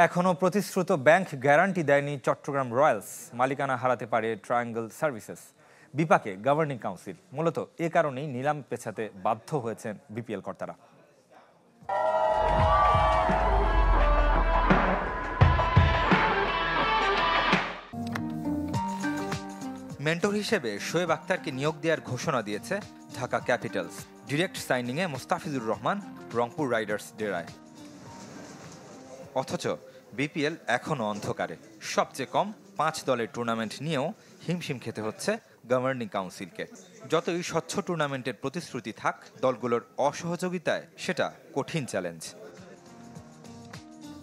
এখনও প্রতিশ্রুত bank guarantee দেয়নি Chittagong Royals. মালিকানা হারাতে পারে ট্রায়াঙ্গল সার্ভিসেস। বিপাকে গভর্নিং কাউন্সিল। মূলত এ কারণেই নিলাম পেছাতে বাধ্য হয়েছেন বিপিএল কর্তারা। মেন্টর হিসেবে শোয়েব আক্তারকে নিয়োগ দেওয়ার ঘোষণা দিয়েছে ঢাকা ক্যাপিটালস। ডিরেক্ট সাইনিংয়ে মোস্তাফিজুর রহমান রংপুর রাইডার্স ডেরায়। অথচ বিপিএল এখনও অন্ধকারে। সবচেয়ে কম 5 দলের টুর্নামেন্ট নিয়েও হিমশিম খেতে হচ্ছে গভর্নিং কাউন্সিলকে। যতই স্বচ্ছ টুর্নামেন্টের প্রতিশ্রুতি থাক, দলগুলোর অসহযোগিতায় সেটা কঠিন চ্যালেঞ্জ।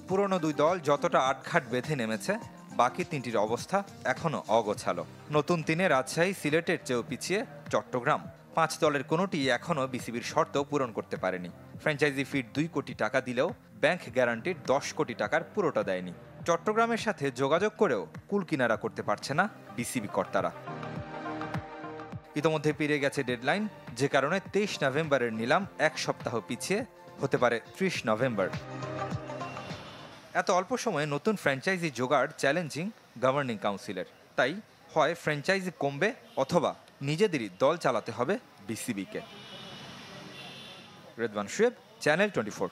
পুরনো 2 দল যতটা আটঘাট বেঁধে নেমেছে, বাকি 3টির অবস্থা এখনও অগোছালো। নতুন 3-এ রাজশাহী সিলেটের চেয়েও পিছিয়ে চট্টগ্রাম। 5 দলের কোনোটি এখনও বিসিবির শর্ত পূরণ করতে পারেনি। ফ্র্যাঞ্চাইজি ফির 2 কোটি টাকা দিলেও ব্যাংক গ্যারান্টির 10 কোটি টাকার পুরোটা দেয়নি। চট্টগ্রামের সাথে যোগাযোগ করেও কুল কিনারা করতে পারছে না বিসিবি কর্তারা। ইতোমধ্যে পেরিয়ে গেছে ডেডলাইন, যে কারণে 23 নভেম্বরের নিলাম 1 সপ্তাহ পিছিয়ে হতে পারে 30 নভেম্বর। এত অল্প সময়ে নতুন ফ্র্যাঞ্চাইজি জোগাড় চ্যালেঞ্জিং গভর্নিং কাউন্সিলের। তাই হয় ফ্র্যাঞ্চাইজি কমবে অথবা নিজেদেরই দল চালাতে হবে বিসিবিকে। রেদওয়ান শোয়েব, চ্যানেল 24।